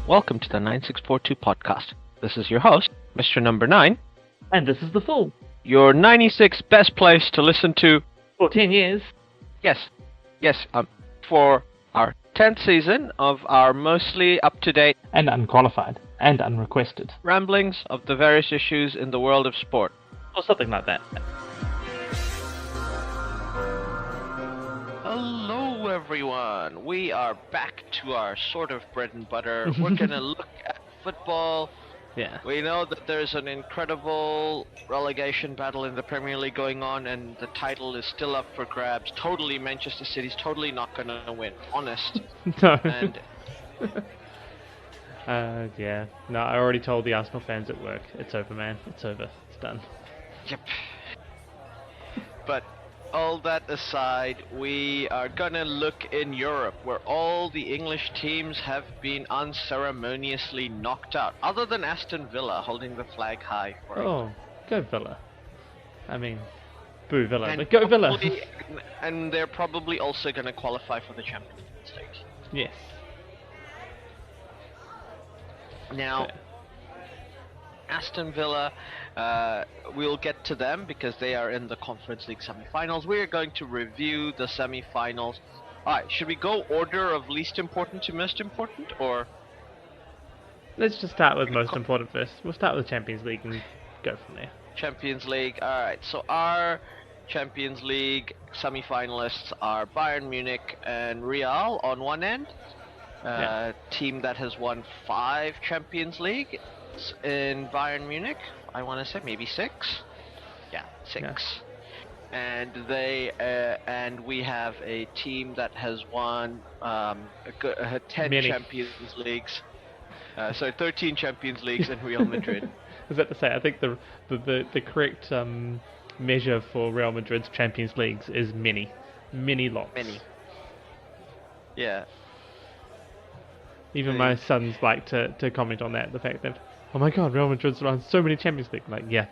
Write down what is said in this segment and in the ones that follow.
Welcome to the 9642 podcast. This is your host, Mr. Number 9. And this is The Fool. Your 96 best place to listen to... For 10 years. Yes, for our 10th season of our mostly up-to-date... And unqualified. And unrequested. ramblings of the various issues in the world of sport. Or something like that. Hello, everyone. We are back to our sort of bread and butter. We're going to look at football. Yeah. We know that there's an incredible relegation battle in the Premier League going on, and the title is still up for grabs. Totally, Manchester City's totally not going to win. Honest. No. And yeah. No, I already told the Arsenal fans at work. It's over, man. It's over. It's done. yep. But all that aside, we are gonna look in Europe, where all the English teams have been unceremoniously knocked out, other than Aston Villa holding the flag high for Oh, go Villa. I mean, boo Villa, but go Villa. And they're probably also gonna qualify for the Champions League. Yes. Now, Aston Villa, we'll get to them because they are in the Conference League semi-finals. We are going to review the semi-finals. Alright, should we go order of least important to most important, or? Let's just start with most important first. We'll start with Champions League and go from there. Champions League, alright. So our Champions League semi-finalists are Bayern Munich and Real on one end. Team that has won 5 Champions League in Bayern Munich, I want to say maybe 6. Yeah, 6. Yeah. And they and we have a team that has won 10 Many. Champions Leagues. 13 Champions Leagues in Real Madrid. I was about to say, I think the correct measure for Real Madrid's Champions Leagues is many lots. Many. Yeah. Even my sons like to comment on that, the fact that, oh my god, Real Madrid's won so many Champions League. Like, yeah,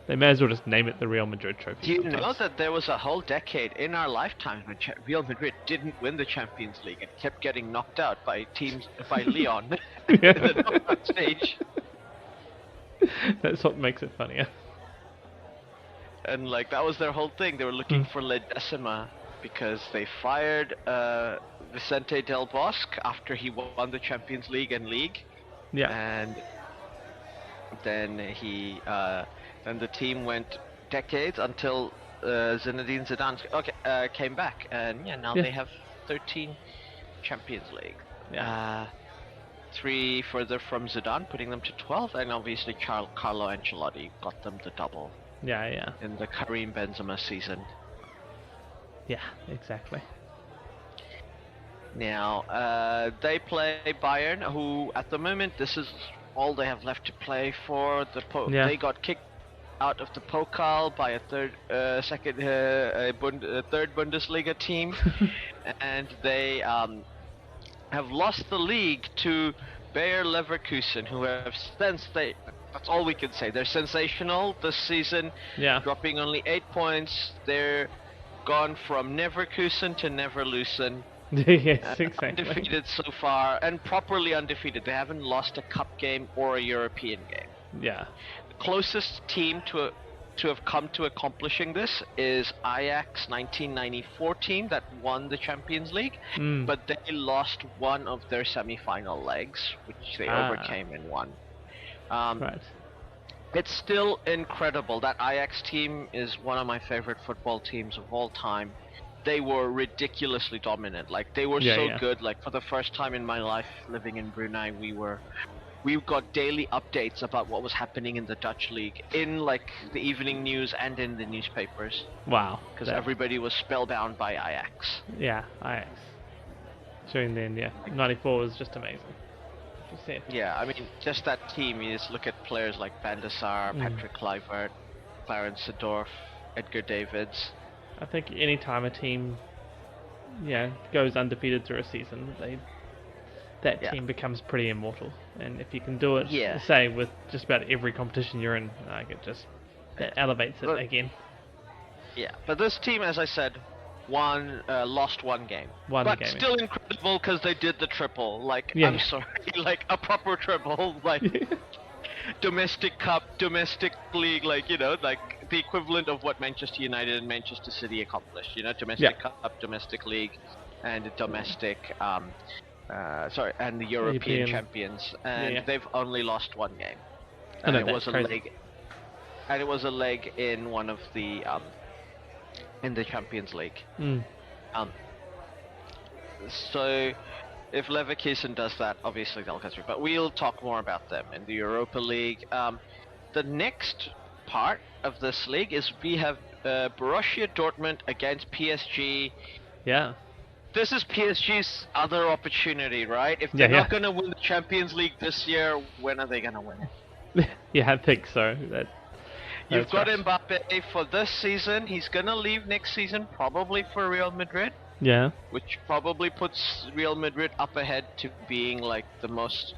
they may as well just name it the Real Madrid Trophy. Do you sometimes. know that there was a whole decade in our lifetime when Real Madrid didn't win the Champions League and kept getting knocked out by teams, by Lyon in the knockout stage? That's what makes it funnier. And like, that was their whole thing. They were looking for La Decima because they fired Vicente Del Bosque after he won the Champions League and League. Yeah. And then then the team went decades until Zinedine Zidane came back, and now they have 13 Champions League. Yeah. 3 further from Zidane, putting them to 12, and obviously Carlo Ancelotti got them the double. Yeah. In the Karim Benzema season. Yeah, exactly. Now, they play Bayern, who at the moment, this is all they have left to play for. They got kicked out of the Pokal by a third Bundesliga team, and they have lost the league to Bayer Leverkusen, who have that's all we can say. They're sensational this season, dropping only 8 points. They're gone from Neverkusen to Neverlusen. Yes, exactly. Undefeated so far, and properly undefeated. They haven't lost a cup game or a European game. Yeah. The closest team to have come to accomplishing this is Ajax 1994 team that won the Champions League, but they lost one of their semi-final legs, which they overcame and won. Right. It's still incredible. That Ajax team is one of my favorite football teams of all time. They were ridiculously dominant. Like, they were good. Like, for the first time in my life living in Brunei, we got daily updates about what was happening in the Dutch league in like the evening news and in the newspapers. Wow. Because everybody was spellbound by Ajax. Yeah, Ajax. During then, 94 was just amazing. Yeah, I mean, just that team. You just look at players like Van der Sar, Patrick Kluivert, Clarence Seedorf, Edgar Davids. I think any time a team, goes undefeated through a season, that team becomes pretty immortal. And if you can do it, say, with just about every competition you're in, it just elevates it again. Yeah, but this team, as I said, lost one game. But still incredible because they did the triple. Like, I'm sorry, like a proper triple, like domestic cup, domestic league, like, you know, like the equivalent of what Manchester United and Manchester City accomplished. You know, domestic cup, domestic league, and domestic, and the European champions. And they've only lost one game. And it was a leg. And it was a leg in one of the in the Champions League. So if Leverkusen does that, obviously they'll get through. But we'll talk more about them in the Europa League. The next part of this league is we have Borussia Dortmund against PSG. Yeah. This is PSG's other opportunity, right? If they're not going to win the Champions League this year, when are they going to win it? Yeah, I think so. You've got Mbappe for this season. He's going to leave next season, probably for Real Madrid. Yeah. Which probably puts Real Madrid up ahead to being like the most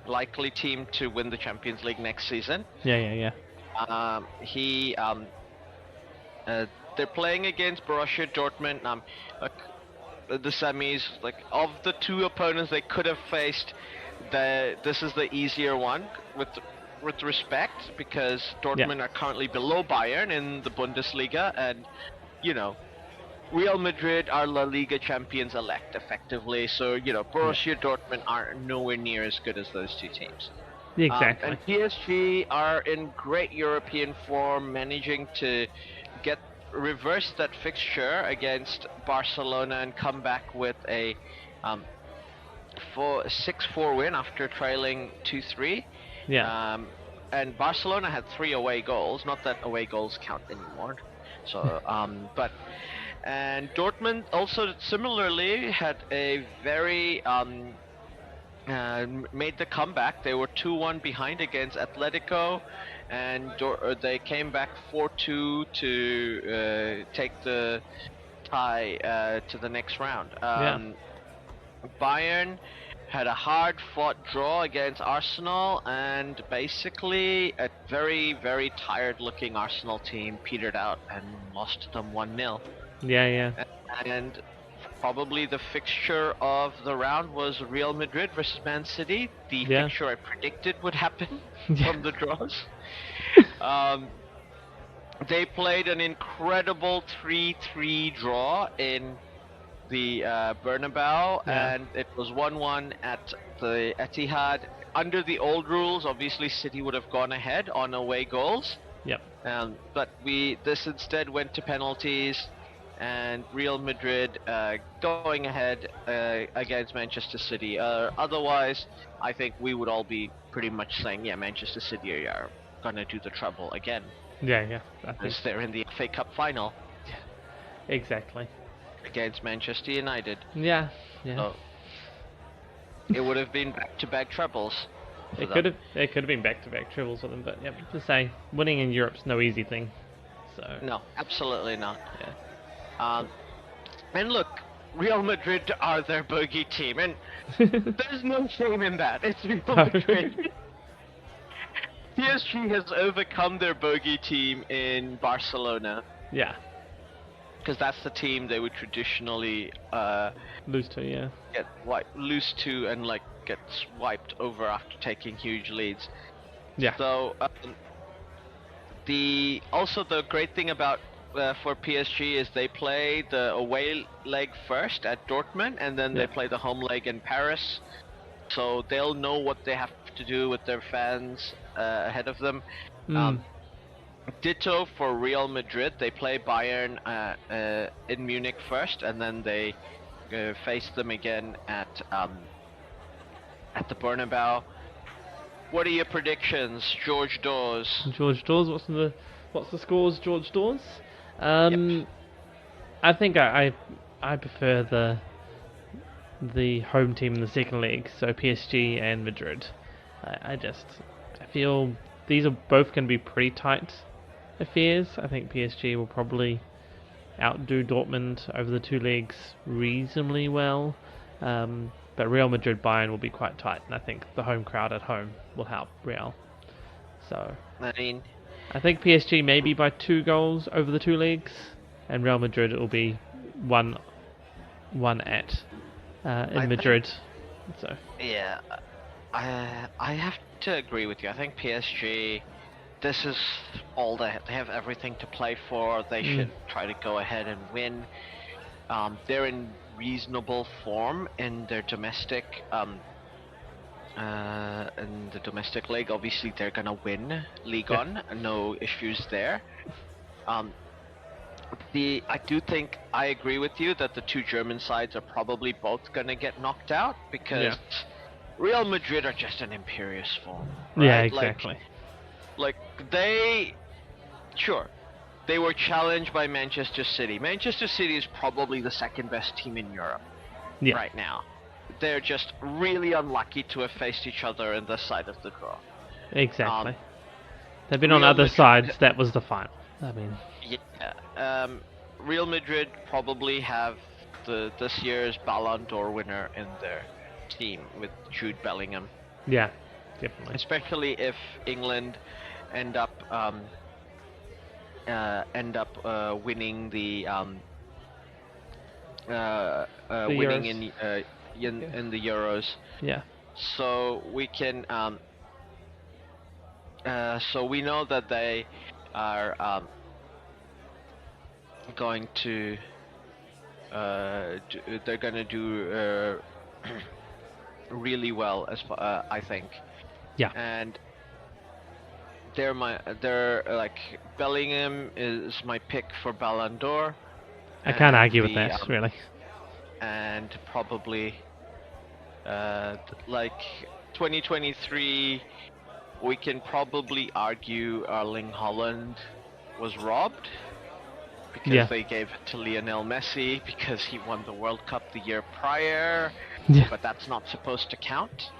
likely team to win the Champions League next season. Yeah. They're playing against Borussia Dortmund. The semis, like of the two opponents they could have faced, this is the easier one with respect, because Dortmund are currently below Bayern in the Bundesliga, and you know, Real Madrid are La Liga champions elect effectively, so you know, Borussia Dortmund are nowhere near as good as those two teams. Exactly. And PSG are in great European form, managing to reverse that fixture against Barcelona and come back with a 6-4 win after trailing 2-3. Yeah. And Barcelona had 3 away goals. Not that away goals count anymore. So, and Dortmund also similarly had a very made the comeback. They were 2-1 behind against Atletico, and they came back 4-2 to take the tie to the next round. Bayern had a hard-fought draw against Arsenal, and basically a very, very tired-looking Arsenal team petered out and lost to them 1-0. Yeah. And probably the fixture of the round was Real Madrid versus Man City, the fixture I predicted would happen from the draws. They played an incredible 3-3 draw in the Bernabeu, and it was 1-1 at the Etihad. Under the old rules, obviously City would have gone ahead on away goals. Yep. But this instead went to penalties, and Real Madrid going ahead against Manchester City. Otherwise, I think we would all be pretty much saying, yeah, Manchester City are going to do the treble again. Yeah. Because they're in the FA Cup final. Yeah, exactly. Against Manchester United. Yeah. So it would have been back-to-back trebles. It could have been back-to-back trebles for them, but yeah, to say winning in Europe's no easy thing. So no, absolutely not. Yeah. And look, Real Madrid are their bogey team, and there's no shame in that. It's Real Madrid. PSG has overcome their bogey team in Barcelona. Yeah. Because that's the team they would traditionally lose to, lose to and like get swiped over after taking huge leads. Yeah. So the great thing about for PSG is they play the away leg first at Dortmund, and then they play the home leg in Paris. So they'll know what they have to do with their fans ahead of them. Ditto for Real Madrid. They play Bayern in Munich first, and then they face them again at the Bernabeu. What are your predictions, George Dawes? George Dawes, what's the scores, George Dawes? I think I prefer the home team in the second leg, so PSG and Madrid. I feel these are both going to be pretty tight affairs. I think PSG will probably outdo Dortmund over the two legs reasonably well, but Real Madrid Bayern will be quite tight, and I think the home crowd at home will help Real. So I think PSG maybe by 2 goals over the two legs. and Real Madrid will be one at in Madrid. So yeah, I have to agree with you. I think PSG. This is all they have everything to play for. They should try to go ahead and win. They're in reasonable form in their domestic league. Obviously, they're gonna win Ligue 1. No issues there. I do think I agree with you that the two German sides are probably both gonna get knocked out because Real Madrid are just an imperious form. Right? Yeah, exactly. Like they were challenged by Manchester City. Manchester City is probably the second best team in Europe right now. They're just really unlucky to have faced each other in this side of the draw. Exactly. They've been on other sides. That was the final. I mean, Real Madrid probably have this year's Ballon d'Or winner in their team with Jude Bellingham. Yeah, definitely. Especially if England end up winning the winning Euros. in the Euros. Yeah. So we can so we know that they are going to they're gonna do really well as I think. Yeah. And they're like Bellingham is my pick for Ballon d'Or. I can't argue with that, really. And probably like 2023, we can probably argue Erling Haaland was robbed because they gave it to Lionel Messi because he won the World Cup the year prior. But that's not supposed to count.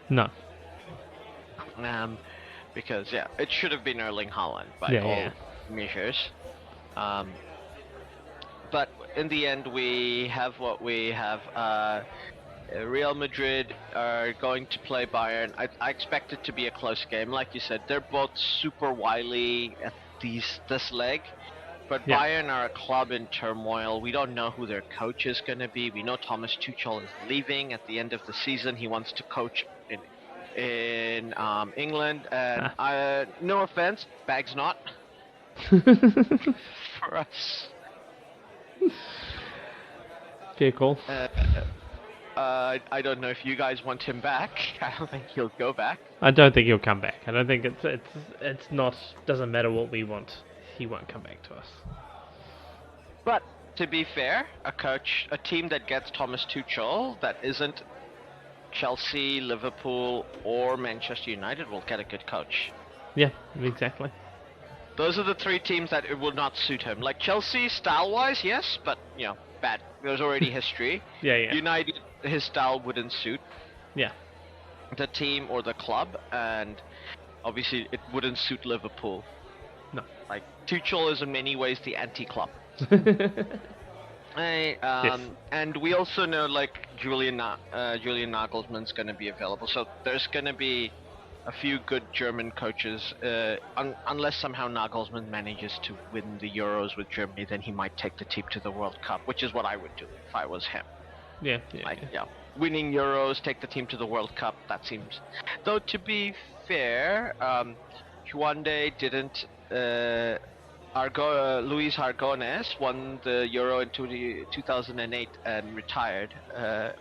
No. Because it should have been Erling Haaland by all measures. But in the end, we have what we have. Real Madrid are going to play Bayern. I expect it to be a close game. Like you said, they're both super wily at this leg. But Bayern are a club in turmoil. We don't know who their coach is going to be. We know Thomas Tuchel is leaving at the end of the season. He wants to coach in England. And no offense, bag's not for us. Okay, cool. I don't know if you guys want him back. I don't think he'll go back. I don't think he'll come back. I don't think it's not. Doesn't matter what we want. He won't come back to us. But to be fair, a team that gets Thomas Tuchel that isn't Chelsea, Liverpool, or Manchester United will get a good coach. Yeah, exactly. Those are the three teams that it will not suit him. Like Chelsea, style-wise, yes, but bad. There's already history. United, his style wouldn't suit. The team or the club, and obviously it wouldn't suit Liverpool. No. Like Tuchel is in many ways the anti-club. And we also know like Julian Nagelsmann's going to be available, so there's going to be a few good German coaches. Unless somehow Nagelsmann manages to win the Euros with Germany, then he might take the team to the World Cup, which is what I would do if I was him. Winning Euros, take the team to the World Cup. That seems. Though to be fair, Juande didn't. Luis Aragonés won the Euro in 2008 and retired,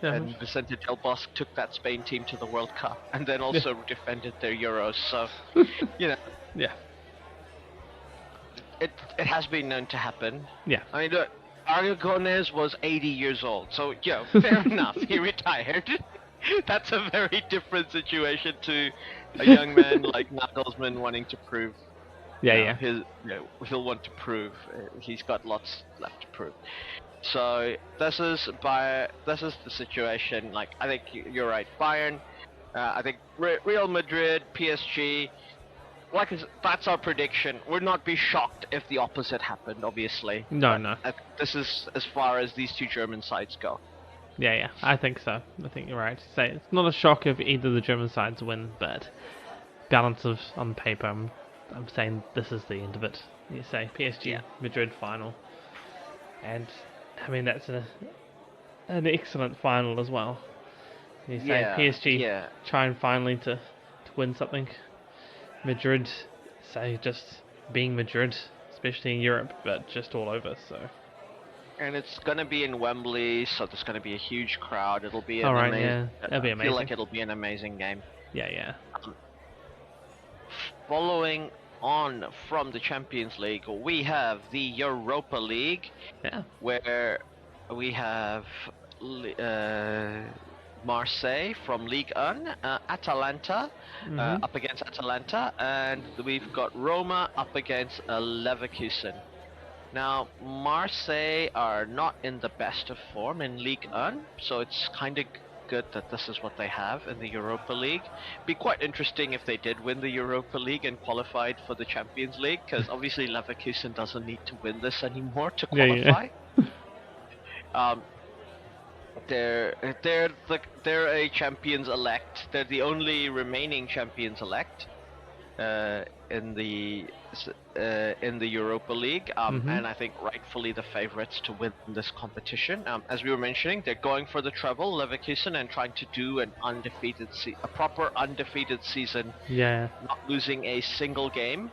and Vicente Del Bosque took that Spain team to the World Cup and then also defended their Euros. So, it has been known to happen. I mean, look, Aragonés was 80 years old, so fair enough. He retired. That's a very different situation to a young man like Nagelsmann wanting to prove. He'll want to prove. He's got lots left to prove. So this is the situation. Like I think you're right. Bayern. I think Real Madrid, PSG. That's our prediction. We'd not be shocked if the opposite happened. Obviously. No. This is as far as these two German sides go. Yeah. I think so. I think you're right. So it's not a shock if either of the German sides win, but balance of on paper. I'm saying this is the end of it. You say PSG, Madrid final. and I mean that's an excellent final as well. You say PSG trying finally to win something. Madrid, say just being Madrid, especially in Europe, but just all over. So. And it's gonna be in Wembley, so there's gonna be a huge crowd. It'll be that'll be amazing. I feel like it'll be an amazing game. Yeah. Following on from the Champions League, we have the Europa League, where we have Marseille from Ligue 1, Atalanta up against Atalanta, and we've got Roma up against Leverkusen. Now, Marseille are not in the best of form in Ligue 1, so it's kind of good that this is what they have in the Europa League. Be quite interesting if they did win the Europa League and qualified for the Champions League, because obviously Leverkusen doesn't need to win this anymore to qualify. They're a champions elect. They're the only remaining champions elect in the Europa League, and I think rightfully the favorites to win this competition. As we were mentioning, they're going for the treble, Leverkusen, and trying to do a proper undefeated season. Yeah. Not losing a single game.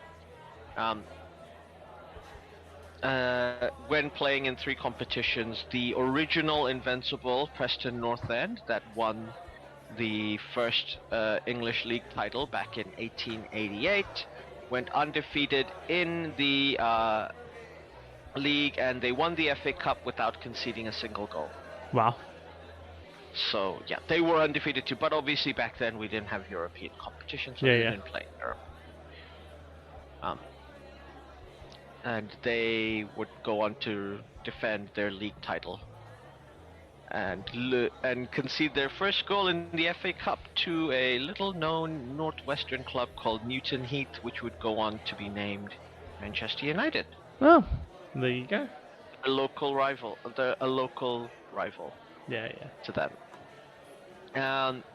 When playing in 3 competitions, the original invincible Preston North End that won the first English League title back in 1888 went undefeated in the league, and they won the FA Cup without conceding a single goal. Wow. So yeah, they were undefeated too, but obviously back then we didn't have European competition, so they didn't play in Europe. And they would go on to defend their league title and concede their first goal in the FA Cup to a little-known northwestern club called Newton Heath, which would go on to be named Manchester United. Oh, there you go. A local rival. Yeah. To them.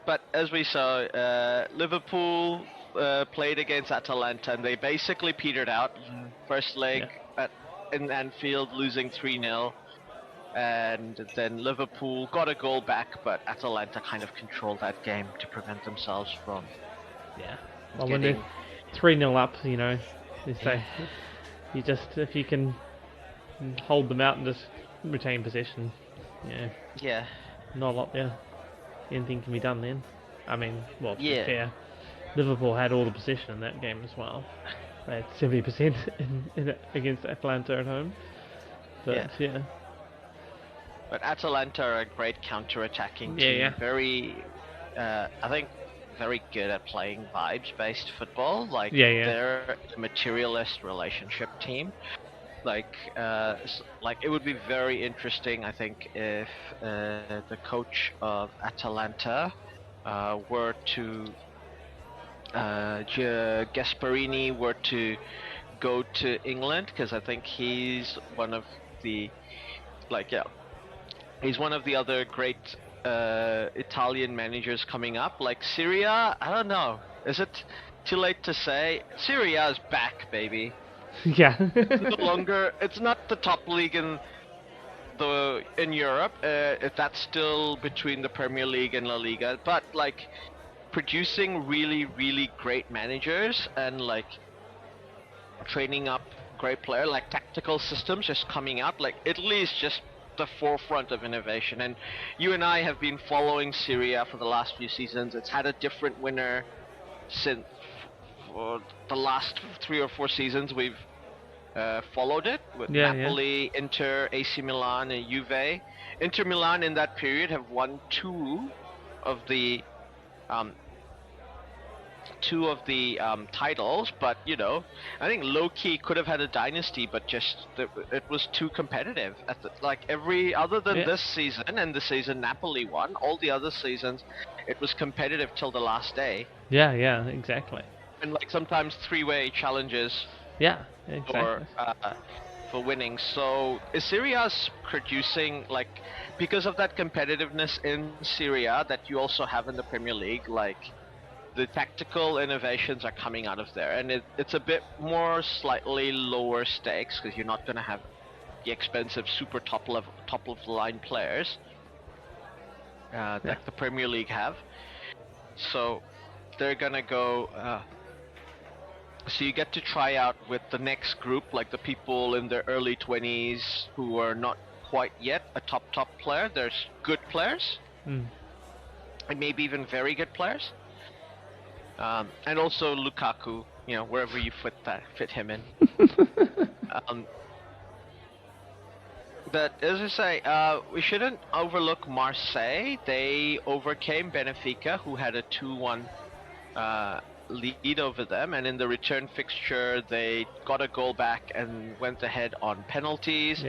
But as we saw, Liverpool played against Atalanta, and they basically petered out. First leg in Anfield, losing 3-0. And then Liverpool got a goal back, but Atalanta kind of controlled that game to prevent themselves from. Yeah. Well, when they're 3-0 up, they say if you can hold them out and just retain possession, Yeah. Not a lot there. Anything can be done then. I mean, to be fair, Liverpool had all the possession in that game as well. They had 70% against Atlanta at home. But But Atalanta are a great counter-attacking team. Yeah. Very, I think, very good at playing vibes-based football. They're a materialist relationship team. It would be very interesting, I think, if the coach of Atalanta were to Gasparini were to go to England, because I think he's one of the he's one of the other great Italian managers coming up. Like Syria, I don't know. Is it too late to say? Syria is back, baby. Yeah. It's not the top league in Europe. That's still between the Premier League and La Liga. But producing really, really great managers and training up great players, tactical systems just coming out. Italy is just the forefront of innovation, and you and I have been following Syria for the last few seasons. It's had a different winner since for the last 3 or 4 seasons. We've followed it with Napoli, Inter, AC Milan, and Juve. Inter Milan in that period have won 2 of the titles, but I think low-key could have had a dynasty, but just it was too competitive. Other than this season and the season Napoli won, all the other seasons it was competitive till the last day. Yeah, exactly. And sometimes 3-way challenges. Yeah, exactly. For winning. So Syria's producing because of that competitiveness in Syria that you also have in the Premier League. The tactical innovations are coming out of there, and it's a bit more slightly lower stakes because you're not going to have the expensive, super top of the line players that the Premier League have. So they're gonna go. So you get to try out with the next group, like the people in their early 20s who are not quite yet a top player. There's good players, and maybe even very good players, and also Lukaku. You know, wherever you fit him in. But as I say, we shouldn't overlook Marseille. They overcame Benfica, who had a 2-1 lead over them, and in the return fixture they got a goal back and went ahead on penalties.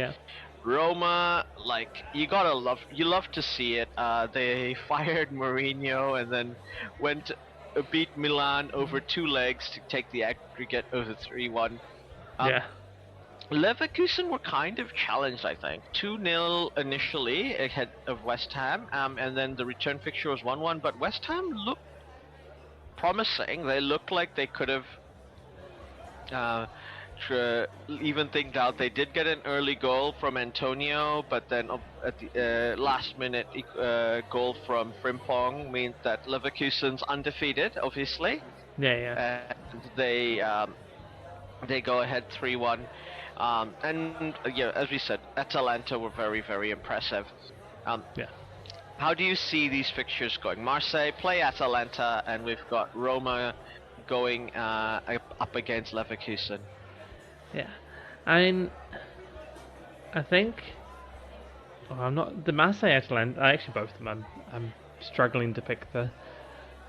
Roma, like, you love to see it. They fired Mourinho and then beat Milan over 2 legs to take the aggregate over 3-1. Leverkusen were kind of challenged, I think. 2-0 initially ahead of West Ham, and then the return fixture was 1-1, but West Ham looked promising. They looked like they could have even things out. They did get an early goal from Antonio, but then at the last minute goal from Frimpong means that Leverkusen's undefeated, obviously. And they go ahead 3-1. And as we said, Atalanta were very, very impressive. How do you see these fixtures going? Marseille play Atalanta, and we've got Roma going up against Leverkusen. I think I'm not the Marseille Atalanta. Actually, both of them. I'm struggling to pick the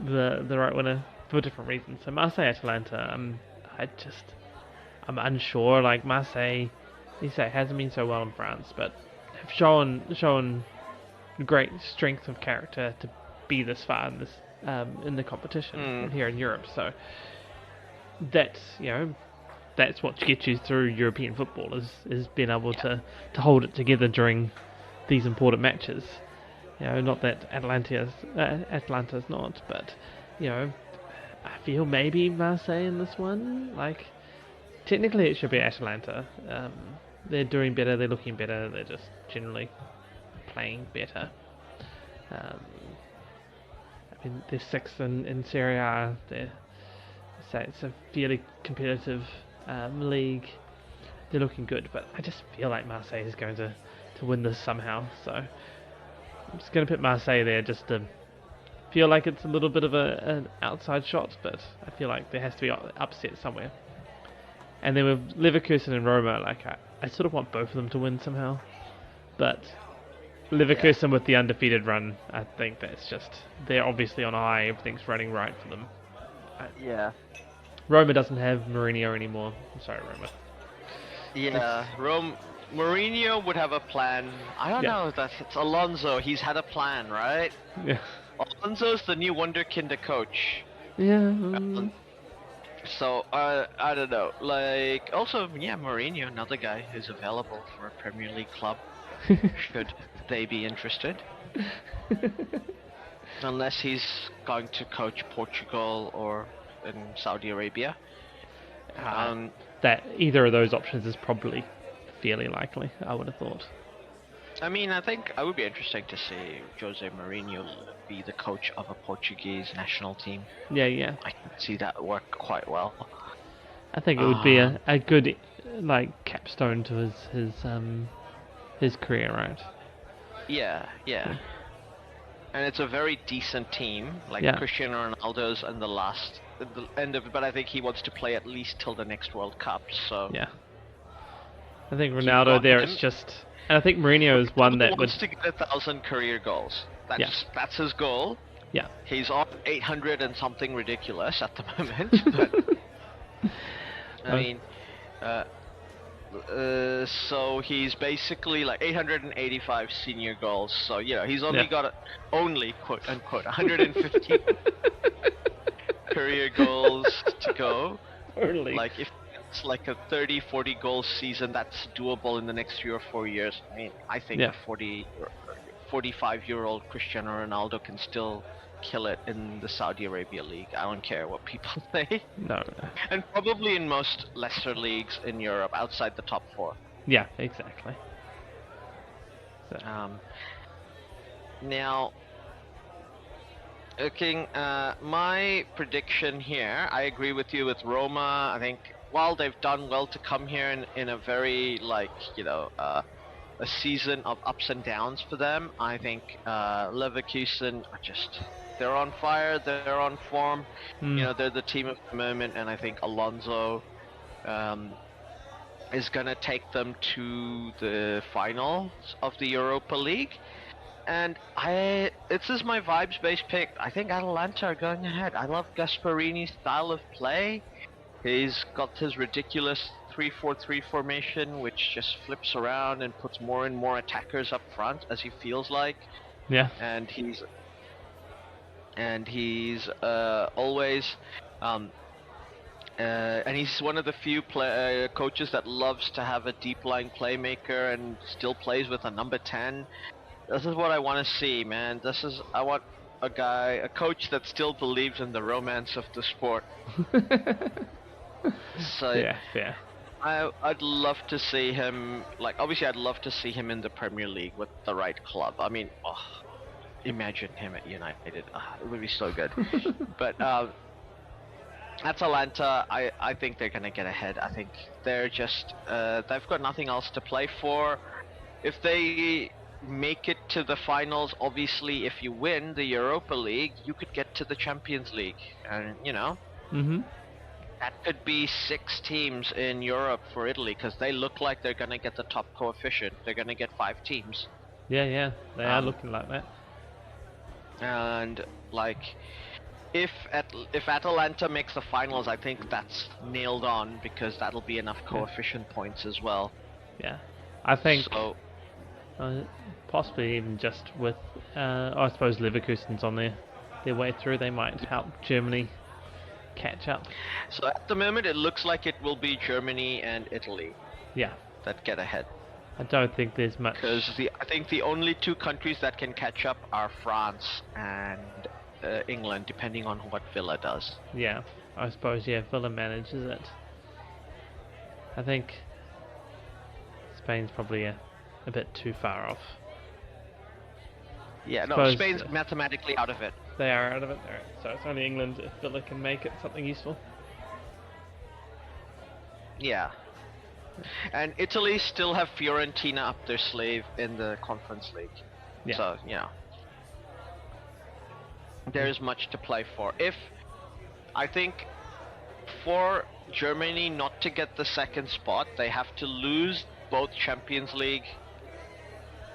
right winner for different reasons. So Marseille Atalanta, I'm unsure. Like Marseille, you say, hasn't been so well in France, but have shown great strength of character to be this far in the competition here in Europe. So that's what gets you through European football is being able to hold it together during these important matches. Not that Atlanta's not, but I feel maybe Marseille in this one. Like technically it should be Atalanta. They're doing better, they're looking better, they're just generally playing better. I mean, they're 6th in Serie A. It's a fairly competitive league. They're looking good, but I just feel like Marseille is going to win this somehow. So I'm just going to put Marseille there just to feel like it's a little bit of an outside shot, but I feel like there has to be upset somewhere. And then with Leverkusen and Roma, like I sort of want both of them to win somehow, but Leverkusen with the undefeated run, I think they're obviously on high. Everything's running right for them. Roma doesn't have Mourinho anymore. I'm sorry, Roma. Mourinho would have a plan. I don't know. It's Alonso. He's had a plan, right? Alonso's the new Wunderkinder coach. So I don't know. Like also, Mourinho, another guy who's available for a Premier League club. Should they be interested? Unless he's going to coach Portugal or in Saudi Arabia. That either of those options is probably fairly likely, I would have thought. I mean, I think it would be interesting to see Jose Mourinho be the coach of a Portuguese national team. I can see that work quite well. I think it would be a good capstone to his career, right? And it's a very decent team. Cristiano Ronaldo's in the end of it, but I think he wants to play at least till the next World Cup. So I think Ronaldo there. It's just, and I think Mourinho is one that wants to get 1,000 career goals. That's his goal. He's on 800 and something ridiculous at the moment. But, I mean, so he's basically like 885 senior goals. So he's only got only quote unquote 150 career goals to go. Like if it's like a 30-40 goal season, that's doable in the next 3 or 4 years. I mean, I think a 45-year-old Cristiano Ronaldo can still kill it in the Saudi Arabia League. I don't care what people say. No. And probably in most lesser leagues in Europe outside the top 4. Yeah, exactly. So. Now, looking, my prediction here, I agree with you with Roma. I think while they've done well to come here in a very, like, a season of ups and downs for them, I think Leverkusen are they're on fire, they're on form. They're the team of the moment, and I think Alonso is going to take them to the finals of the Europa League. And this is my vibes-based pick. I think Atalanta are going ahead. I love Gasparini's style of play. He's got his ridiculous 3-4-3 formation, which just flips around and puts more and more attackers up front as he feels like. Yeah. And he's always and he's one of the few coaches that loves to have a deep-lying playmaker and still plays with a number 10. This is what I want to see, man. I want a coach that still believes in the romance of the sport. So yeah. I'd love to see him, obviously I'd love to see him in the Premier League with the right club. I mean, imagine him at United. It would be so good. But Atalanta, I think they're going to get ahead. I think they're just, they've got nothing else to play for. If they make it to the finals, obviously if you win the Europa League, you could get to the Champions League. And, that could be 6 teams in Europe for Italy, because they look like they're going to get the top coefficient. They're going to get 5 teams. Yeah, they are looking like that. And, if Atalanta makes the finals, I think that's nailed on, because that'll be enough coefficient points as well. Yeah, I think so. Possibly even just with, I suppose Leverkusen's on their way through, they might help Germany catch up. So at the moment it looks like it will be Germany and Italy. Yeah. That get ahead. I don't think there's much. Because I think the only 2 countries that can catch up are France and England, depending on what Villa does. Yeah, I suppose, Villa manages it. I think Spain's probably a bit too far off. Yeah, no, Spain's mathematically out of it. They are out of it, so it's only England if Villa can make it something useful. Yeah. And Italy still have Fiorentina up their sleeve in the Conference League. Yeah. So, there is much to play for. I think for Germany not to get the 2nd spot, they have to lose both Champions League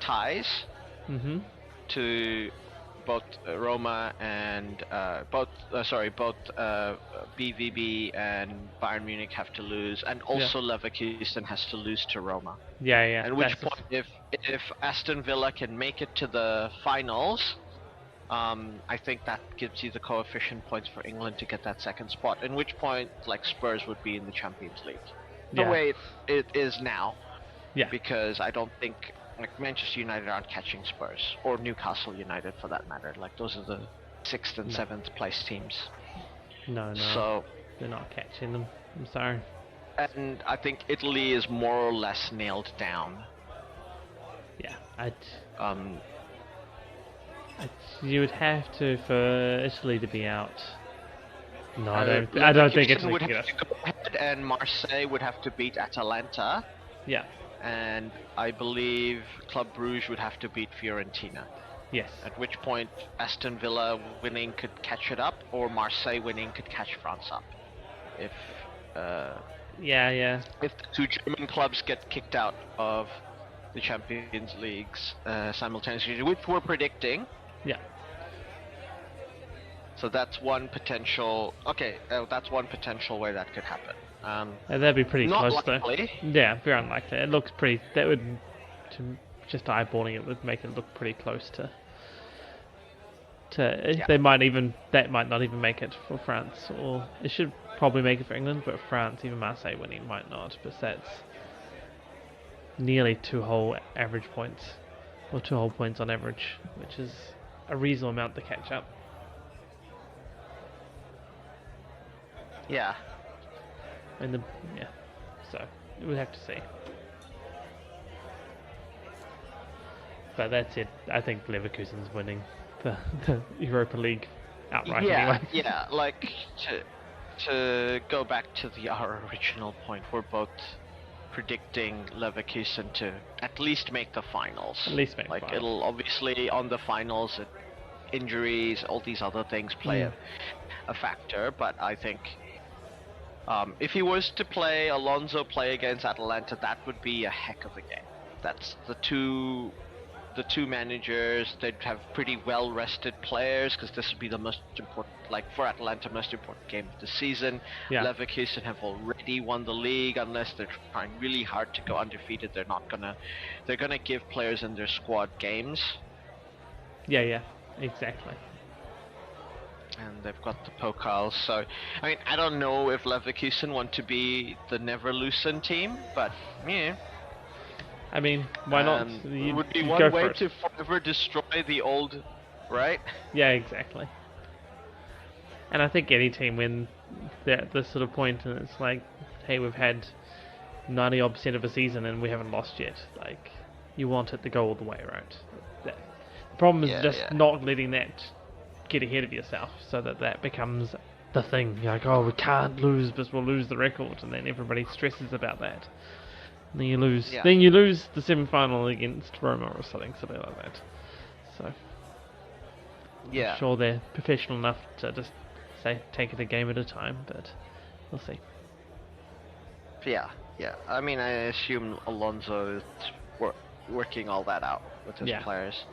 ties to both Roma and both BVB and Bayern Munich have to lose, and also Leverkusen has to lose to Roma. Yeah. At which point, if Aston Villa can make it to the finals, I think that gives you the coefficient points for England to get that 2nd spot. In which point, Spurs would be in the Champions League, the way it is now. Yeah. Because I don't think Manchester United aren't catching Spurs, or Newcastle United for that matter. Those are the 6th and 7th place teams. No. So they're not catching them. I'm sorry. And I think Italy is more or less nailed down. Yeah, you would have to for Italy to be out. No, I don't think Italy would have to go ahead, and Marseille would have to beat Atalanta. Yeah. And I believe Club Brugge would have to beat Fiorentina. Yes. At which point Aston Villa winning could catch it up, or Marseille winning could catch France up. If if the 2 German clubs get kicked out of the Champions Leagues simultaneously, which we're predicting. Yeah. So that's one potential. Okay, that's one potential way that could happen. That'd be pretty close, likely. Though. Yeah, very unlikely. It looks pretty. That would, just eyeballing it would make it look pretty close to. That might not even make it for France, or it should probably make it for England, but France, even Marseille winning might not. But that's nearly 2 whole average points, or 2 whole points on average, which is a reasonable amount to catch up. Yeah. So we'll have to see. But that's it. I think Leverkusen's winning the Europa League outright yeah, anyway. Yeah, like to go back to our original point, we're both predicting Leverkusen to at least make the finals. At least make like the finals. It'll obviously on the finals, injuries, all these other things play a factor, but I think if he was to play Alonso play against Atalanta, that would be a heck of a game. That's the two managers. They'd have pretty well rested players because this would be the most important, like for Atalanta, most important game of the season. Yeah. Leverkusen have already won the league. Unless they're trying really hard to go undefeated, they're gonna give players in their squad games. Yeah, exactly. And they've got the Pokals, so I mean, I don't know if Leverkusen want to be the never loosen team, but yeah. I mean, why not? It would be one way to forever destroy the old, right? Yeah, exactly. And I think any team, when they're at this sort of point, and it's like, hey, we've had 90% of a season and we haven't lost yet. Like, you want it to go all the way, right? The problem is just not letting that get ahead of yourself, so that becomes the thing. You're like, oh, we can't lose, because we'll lose the record, and then everybody stresses about that. And then you lose. Yeah. Then you lose the semi-final against Roma or something like that. So, I'm sure they're professional enough to just say take it a game at a time, but we'll see. Yeah. I mean, I assume Alonso is working all that out with his players.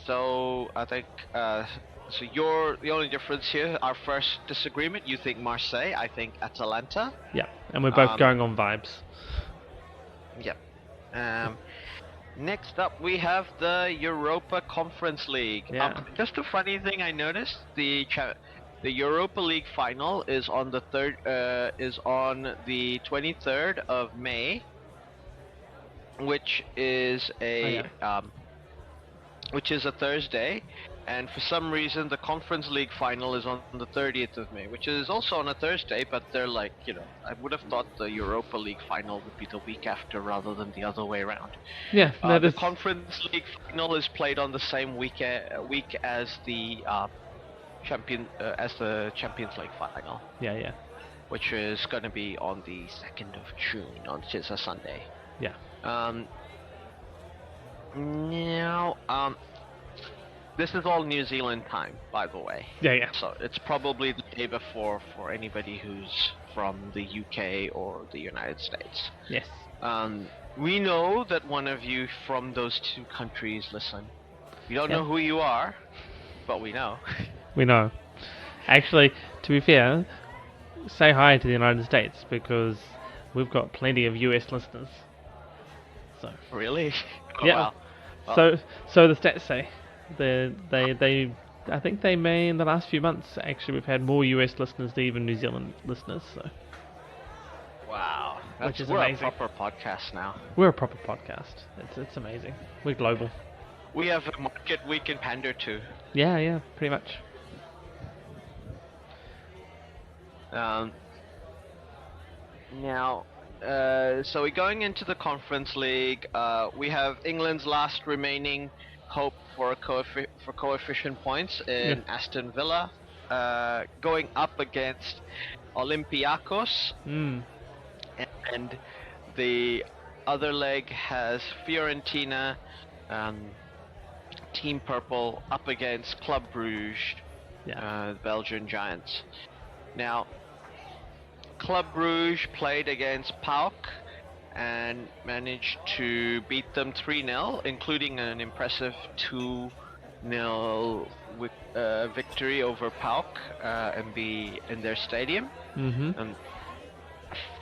So I think. So you're the only difference here. Our first disagreement, you think Marseille, I think Atalanta. Yeah, and we're both going on vibes. Yep. Next up, we have the Europa Conference League. Yeah. Just a funny thing I noticed: the Europa League final is on the 23rd of May, which is a Thursday. And for some reason, the Conference League final is on the 30th of May, which is also on a Thursday, but they're like, I would have thought the Europa League final would be the week after rather than the other way around. Yeah, the Conference League final is played on the same week as the Champions League final. Yeah. Which is going to be on the 2nd of June, which is a Sunday. Yeah. Now, this is all New Zealand time, by the way. Yeah. So it's probably the day before for anybody who's from the UK or the United States. Yes. We know that one of you from those two countries listen. We don't know who you are, but we know. We know. Actually, to be fair, say hi to the United States, because we've got plenty of US listeners. So. Really? Oh, yeah. Wow. So the stats say. I think they may, in the last few months, actually, we've had more US listeners than even New Zealand listeners. So. Wow. Which is we're amazing. A proper podcast now. We're a proper podcast. It's amazing. We're global. We have a market we can pander to. Yeah, pretty much. Now, so we're going into the Conference League. We have England's last remaining hope for coefficient points in Aston Villa, going up against Olympiacos, and the other leg has Fiorentina, Team Purple, up against Club Brugge, the Belgian Giants. Now, Club Brugge played against PAOK and managed to beat them 3-0, including an impressive 2-0 victory over PAOK in their stadium. Mm-hmm. And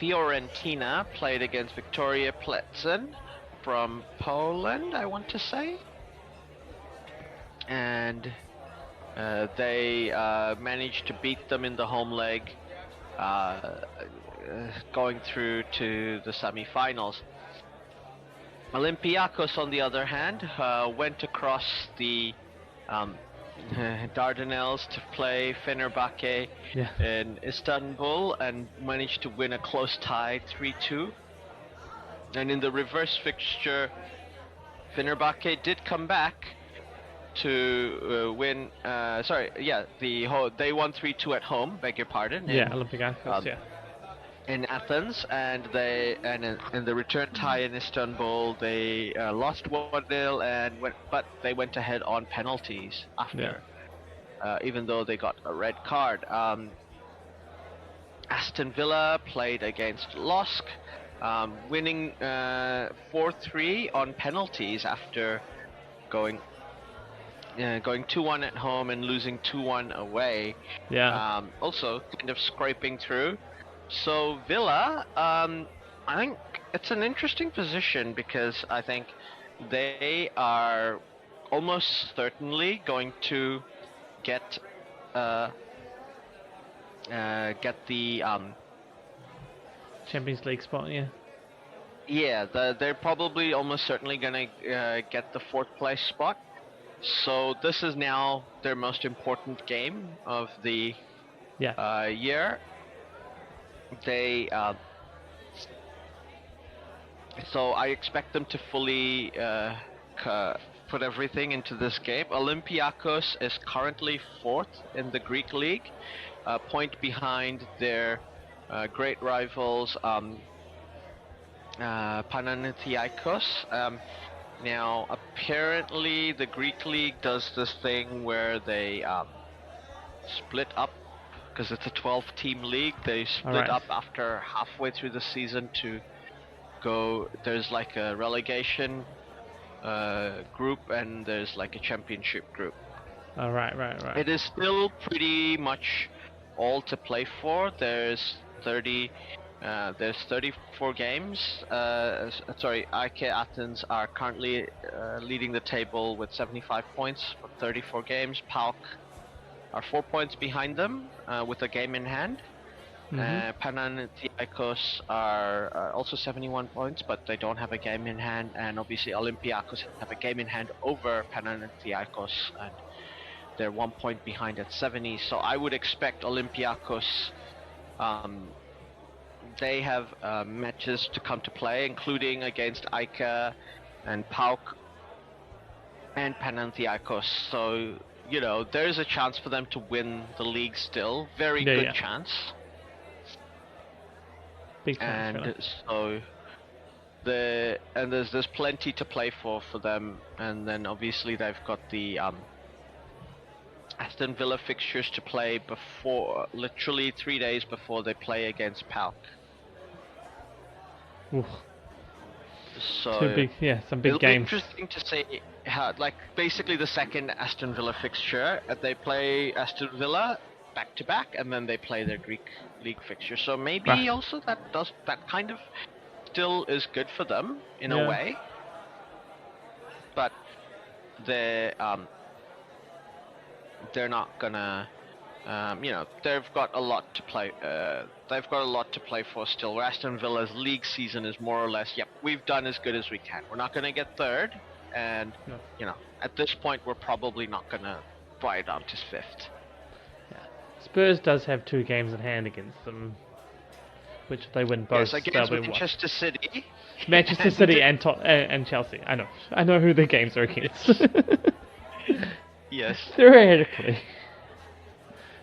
Fiorentina played against Victoria Plzeň from Poland, I want to say. And they managed to beat them in the home leg, going through to the semi-finals. Olympiacos, on the other hand, went across the Dardanelles to play Fenerbahce in Istanbul and managed to win a close tie 3-2. And in the reverse fixture, Fenerbahce did come back to win. They won 3-2 at home. Beg your pardon. Olympiacos. In Athens, and in the return tie in Istanbul, they lost 1-0 but they went ahead on penalties after, even though they got a red card. Aston Villa played against Losk, winning 4-3 on penalties after going 2-1 at home and losing 2-1 away. Also kind of scraping through. So Villa, I think it's an interesting position because I think they are almost certainly going to get the Champions League spot. They're probably almost certainly gonna get the 4th place spot. So this is now their most important game of the year. They so I expect them to fully put everything into this game. Olympiacos is currently 4th in the Greek league, a point behind their great rivals Panathinaikos. Now apparently the Greek league does this thing where they split up. Because it's a 12-team league, they split up after halfway through the season to go. There's like a relegation group and there's like a championship group. Right. It is still pretty much all to play for. There's 34 games. IK Athens are currently leading the table with 75 points for 34 games. PAOK are 4 points behind them with a game in hand. Panathinaikos are also 71 points, but they don't have a game in hand, and obviously Olympiacos have a game in hand over Panathinaikos, and they're 1 point behind at 70. So I would expect Olympiacos, they have matches to come to play, including against IK and PAOK and Panathinaikos. So there's a chance for them to win the league still. Very good chance. Big chance. And so there's plenty to play for them. And then obviously they've got the Aston Villa fixtures to play before, literally 3 days before they play against PAOK. So some big games. It'll be interesting to see how, basically the second Aston Villa fixture, they play Aston Villa back to back, and then they play their Greek league fixture. So maybe also that kind of still is good for them in a way. But they're not gonna. They've got a lot to play. They've got a lot to play for still. Where Aston Villa's league season is more or less, we've done as good as we can. We're not going to get 3rd, and at this point, we're probably not going to buy down to 5th. Spurs does have 2 games in hand against them, which if they win both. Yes, against Manchester City. Manchester City and Chelsea. I know who their games are against. Yes. Theoretically.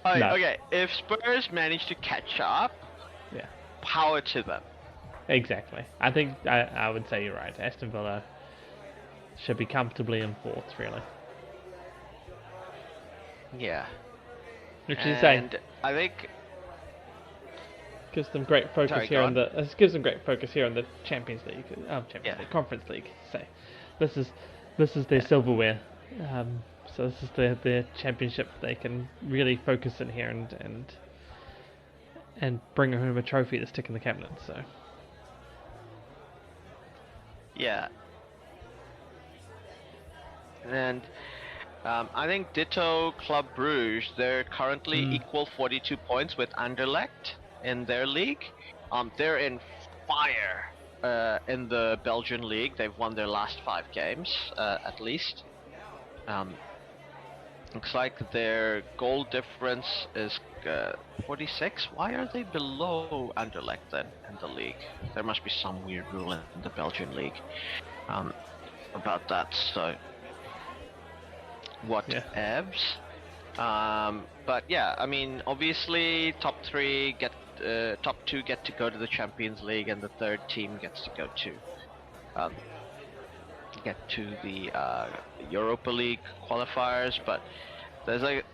Okay, if Spurs manage to catch up, power to them. Exactly. I think I would say you're right. Aston Villa should be comfortably in 4th, really. Yeah. Which is I think gives them great focus here on the Champions League, Conference League. Say, this is their silverware. So this is their championship. They can really focus in here and bring home a trophy to stick in the cabinet. So and I think ditto Club Brugge. They're currently equal 42 points with Anderlecht in their league. They're in fire in the Belgian league. They've won their last 5 games at least. Looks like their goal difference is 46. Why are they below Anderlecht then in the league? There must be some weird rule in the Belgian league about that. So what evs? But yeah, I mean, obviously top two get to go to the Champions League, and the third team gets to go to the Europa League qualifiers. But there's they've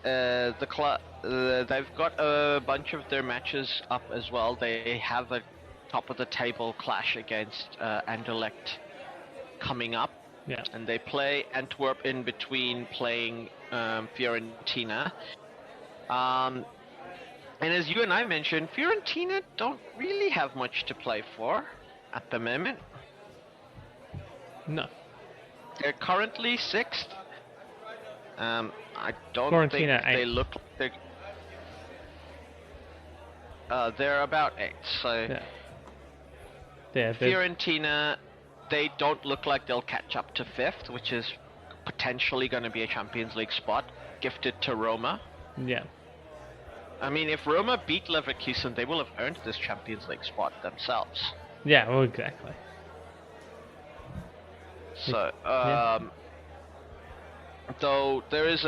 got a bunch of their matches up as well. They have a top of the table clash against Anderlecht coming up. Yeah. And they play Antwerp in between playing Fiorentina. And as you and I mentioned, Fiorentina don't really have much to play for at the moment. No. They're currently 6th. I don't Fiorentina think they look like they're about 8th. So yeah, Fiorentina, they don't look like they'll catch up to 5th, which is potentially going to be a Champions League spot gifted to Roma. Yeah. I mean, if Roma beat Leverkusen, they will have earned this Champions League spot themselves. Yeah, well, exactly. So, though there is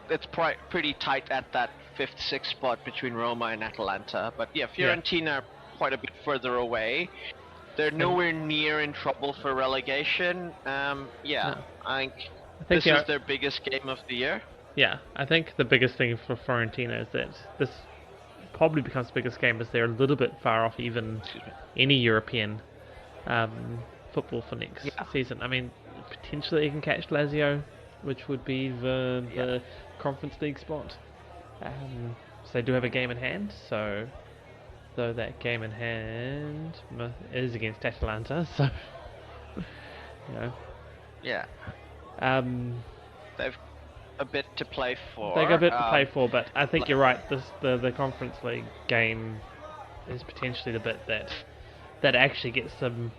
it's pretty tight at that 5th, 6th spot between Roma and Atalanta. But yeah, Fiorentina are quite a bit further away. They're nowhere near in trouble for relegation. I think this is their biggest game of the year. Yeah, I think the biggest thing for Fiorentina is that this probably becomes the biggest game as they're a little bit far off even any European football for next season. I mean, potentially you can catch Lazio, which would be the Conference League spot. So they do have a game in hand, so though that game in hand is against Atalanta, so you know. Yeah. They've a bit to play for. They got a bit to play for, but I think you're right. The Conference League game is potentially the bit that actually gets them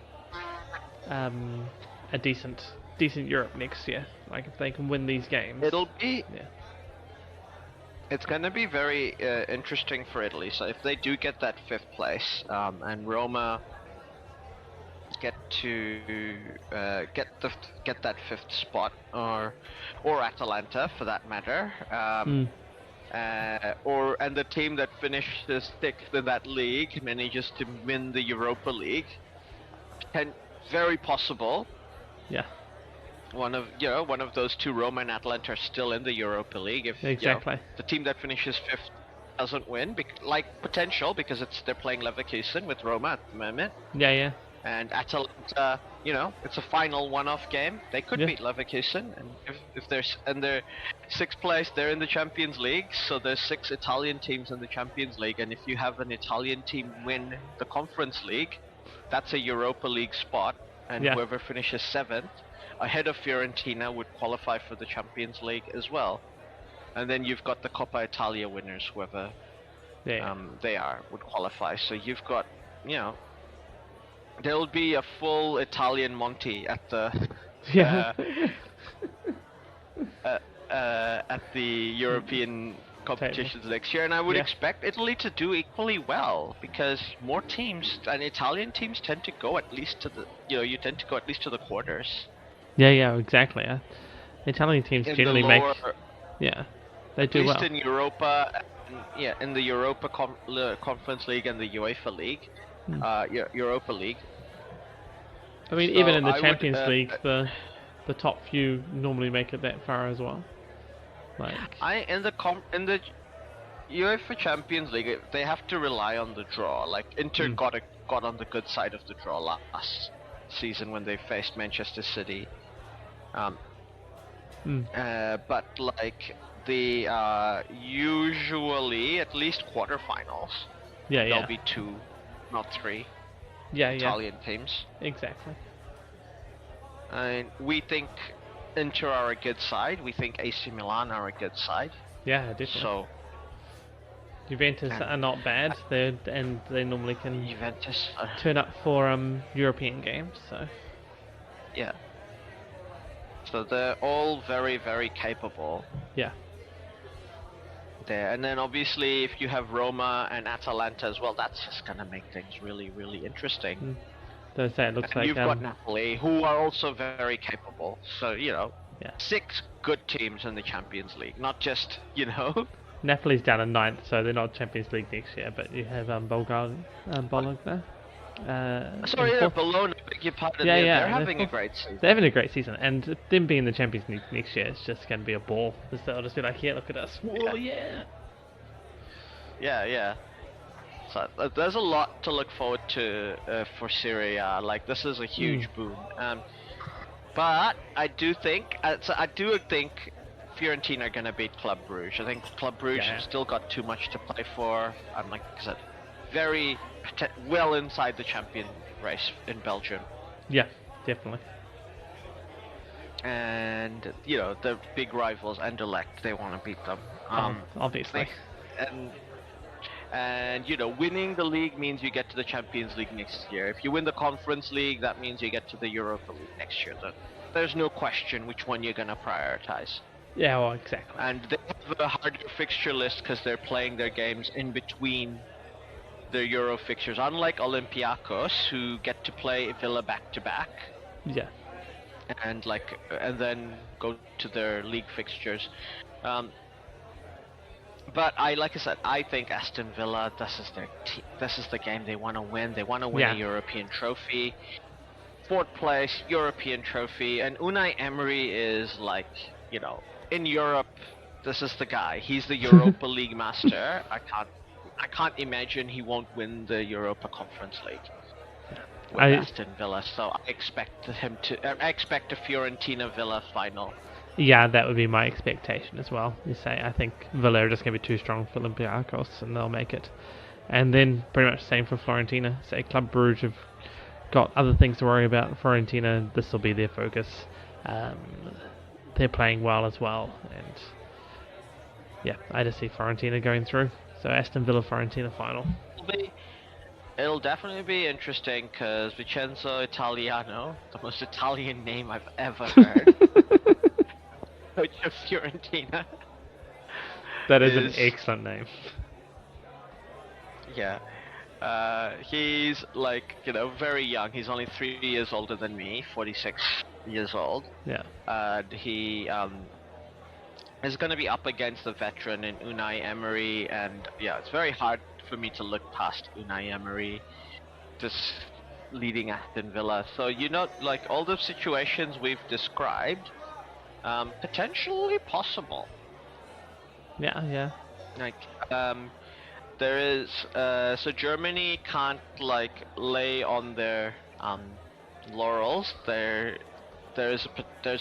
a decent Europe next year. Like if they can win these games, it'll be. Yeah. It's going to be very interesting for Italy. So if they do get that 5th place, and Roma get to get that 5th spot, or Atalanta for that matter, and the team that finishes 6th in that league manages to win the Europa League, very possible. Yeah. One of those two, Roma and Atalanta, are still in the Europa League. If the team that finishes 5th doesn't win, potential, because they're playing Leverkusen with Roma at the moment. Yeah. And Atalanta, it's a final one-off game. They could beat Leverkusen, and if they're 6th place, they're in the Champions League. So there's 6 Italian teams in the Champions League, and if you have an Italian team win the Conference League, that's a Europa League spot, and whoever finishes 7th ahead of Fiorentina would qualify for the Champions League as well. And then you've got the Coppa Italia winners, whoever they are, would qualify. So you've got, there'll be a full Italian Monty at the at the European competitions next year, and I would expect Italy to do equally well, because more teams and Italian teams tend to go at least to the you tend to go at least to the quarters. Yeah, exactly. Italian teams generally make they do well. At least in Europa, in the Europa Conference League and the UEFA League, Europa League. I mean, even in the Champions League, the top few normally make it that far as well. In the UEFA Champions League, they have to rely on the draw. Like Inter got on the good side of the draw last season when they faced Manchester City. But the usually at least quarterfinals. There'll be 2, not 3. Italian teams. Exactly. And we think Inter are a good side. We think AC Milan are a good side. Yeah, definitely. So Juventus are not bad. They normally can turn up for European games. So so they're all very, very capable. Yeah. there. And then obviously if you have Roma and Atalanta as well, that's just gonna make things really, really interesting. So say it looks and like you've got Napoli, who are also very capable. So 6 good teams in the Champions League, not just Napoli's down in 9th, so they're not Champions League next year. But you have Bologna. Sorry, they're Bologna. Beg your pardon. Yeah, they're having a great season. They're having a great season, and them being in the Champions League next year, it's just going to be a ball. They'll just be like, "Here, look at us! Whoa, yeah!" Yeah. So there's a lot to look forward to for Serie A. Like, this is a huge boom. But I do think Fiorentina are going to beat Club Brugge. I think Club Brugge have still got too much to play for. Like I said, very well inside the champion race in Belgium. Yeah, definitely. And the big rivals, Anderlecht, they want to beat them. Obviously. And winning the league means you get to the Champions League next year. If you win the Conference League, that means you get to the Europa League next year. There's no question which one you're going to prioritize. Yeah, well, exactly. And they have a harder fixture list because they're playing their games in between the Euro fixtures, unlike Olympiacos, who get to play Villa back-to-back. Yeah. And then go to their league fixtures. But like I said, I think Aston Villa, this is the game they want to win. They want to win a European trophy. 4th place, European trophy. And Unai Emery is in Europe, this is the guy. He's the Europa League master. I can't imagine he won't win the Europa Conference League with Aston Villa. So I expect a Fiorentina Villa final. Yeah, that would be my expectation as well. I think Villa are just going to be too strong for Olympiacos, and they'll make it. And then pretty much the same for Fiorentina. Club Brugge have got other things to worry about. Fiorentina, this will be their focus. They're playing well as well, and I just see Fiorentina going through. So Aston Villa Fiorentina final. It'll definitely be interesting because Vincenzo Italiano, the most Italian name I've ever heard, coach of Fiorentina. That is an excellent name. Yeah. He's very young. He's only 3 years older than me, 46 years old. Yeah. And he is going to be up against the veteran in Unai Emery, and it's very hard for me to look past Unai Emery just leading Aston Villa. So all the situations we've described, potentially possible. Yeah. There is so Germany can't lay on their laurels. There's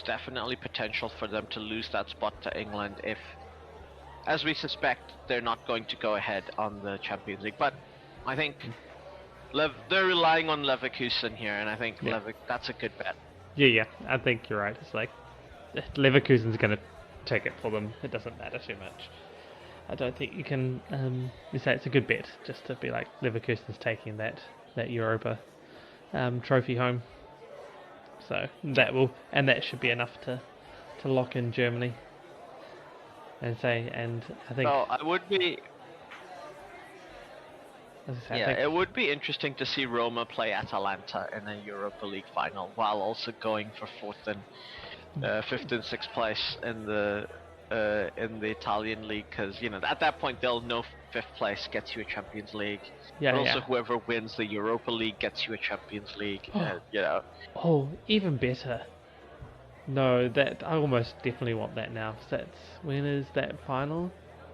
definitely potential for them to lose that spot to England if, as we suspect, they're not going to go ahead on the Champions League. But I think they're relying on Leverkusen here, and I think that's a good bet. Yeah, I think you're right. It's Leverkusen's going to take it for them. It doesn't matter too much. I don't think you can say it's a good bet just to be like Leverkusen's taking that Europa trophy home. So that should be enough to lock in Germany. And I think. Oh, it would be. It would be interesting to see Roma play Atalanta in a Europa League final, while also going for 5th and 6th place in the Italian league, because at that point they'll know 5th place gets you a Champions League. But also whoever wins the Europa League gets you a Champions League. Oh, even better. No, that I almost definitely want that now. When is that final?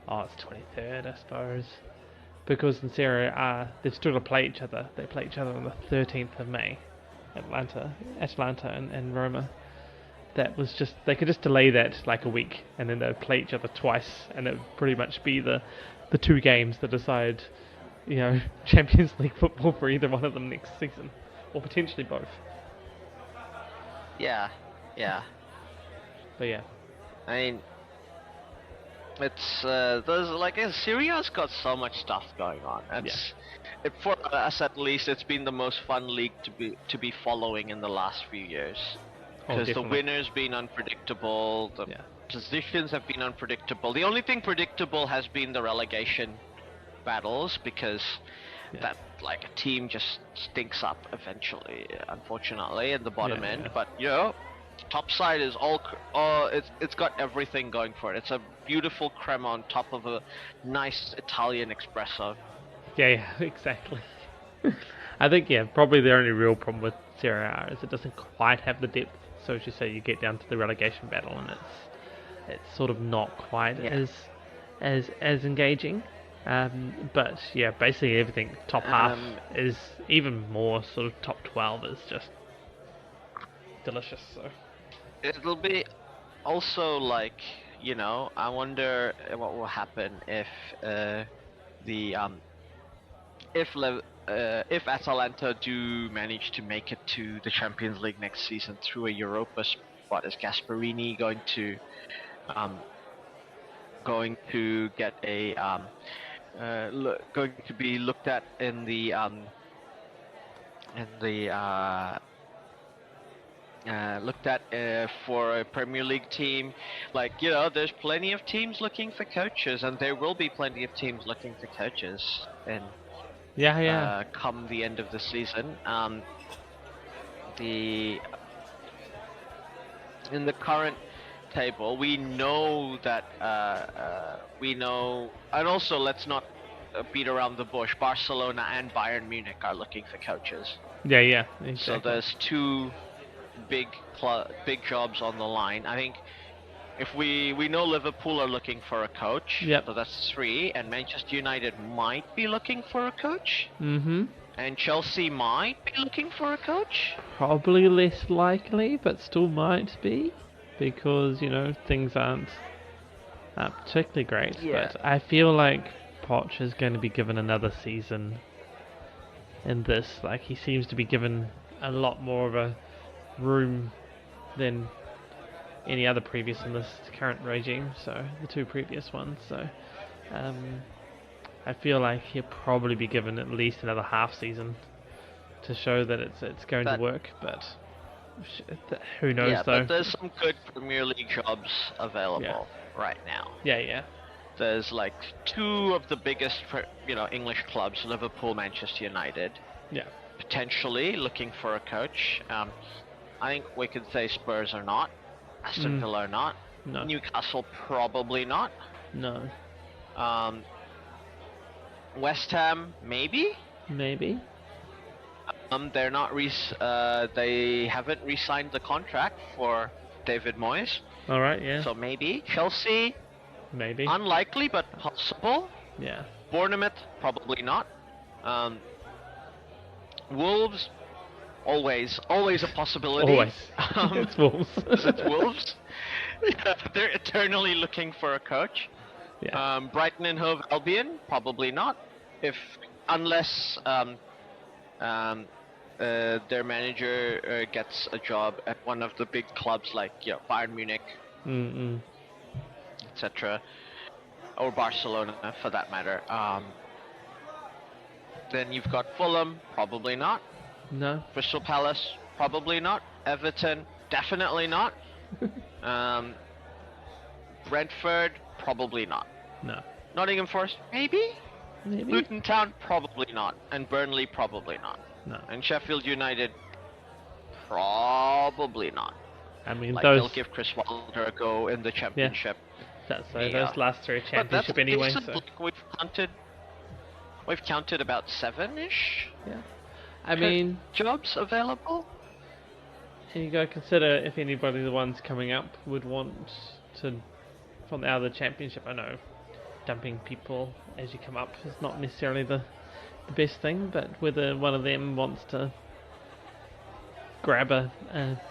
Oh, it's 23rd, I suppose. Because in Serie A, they've still to play each other. They play each other on the 13th of May. Atlanta and Roma. That was they could just delay that a week, and then they'd play each other twice, and it would pretty much be the 2 games that decide, Champions League football for either one of them next season, or potentially both. Yeah. But yeah. I mean, it's Serie A's got so much stuff going on. For us at least, it's been the most fun league to be following in the last few years. Because the winner's been unpredictable. positions have been unpredictable. The only thing predictable has been the relegation battles, because that like a team just stinks up eventually, unfortunately, in the bottom end. But top side is it's got everything going for it. It's a beautiful crema on top of a nice Italian espresso. Yeah, exactly. I think probably the only real problem with Serie A is it doesn't quite have the depth. So as you say, you get down to the relegation battle, and it's sort of not quite as engaging. But basically everything top half is even more sort of top 12 is just delicious. So it'll be also like I wonder what will happen if if Atalanta do manage to make it to the Champions League next season through a Europa spot. Is Gasperini going to get a going to be looked at in the looked at for a Premier League team? Like, there's plenty of teams looking for coaches, and there will be plenty of teams looking for coaches and come the end of the season. In the current table, we know that and also let's not beat around the bush. Barcelona and Bayern Munich are looking for coaches. Exactly. So there's two big jobs on the line. I think if we know Liverpool are looking for a coach, so that's 3, and Manchester United might be looking for a coach. And Chelsea might be looking for a coach. Probably less likely, but still might be, because things aren't particularly great. But I feel like Poch is going to be given another season in this. Like, he seems to be given a lot more of a room than any other previous in this current regime, so the 2 previous ones. So I feel like he'll probably be given at least another half season to show that it's going to work, but who knows though. But there's some good Premier League jobs available right now. There's like 2 of the biggest English clubs, Liverpool, Manchester United, potentially looking for a coach. I think we could say Spurs are not. Aston Villa are not. No. Newcastle probably not. No. West Ham maybe. They're not they haven't re-signed the contract for David Moyes. All right, So maybe Chelsea. Maybe. Unlikely, but possible. Bournemouth probably not. Wolves. Always a possibility. Always. It's Wolves. It's Wolves. They're eternally looking for a coach. Brighton and Hove Albion, probably not. Unless their manager gets a job at one of the big clubs like Bayern Munich, etc., or Barcelona for that matter. Then you've got Fulham, probably not. No. Crystal Palace, probably not. Everton, definitely not. Brentford, probably not. No. Nottingham Forest, maybe? Luton Town, probably not. And Burnley, probably not. No. And Sheffield United, probably not. I mean, they'll give Chris Wilder a go in the championship. Those last 3 are championship anyway. So we've counted about 7-ish. I mean, jobs available. And you got to consider if anybody, the ones coming up, would want to from out of the championship. I know dumping people as you come up is not necessarily the best thing, but whether one of them wants to grab a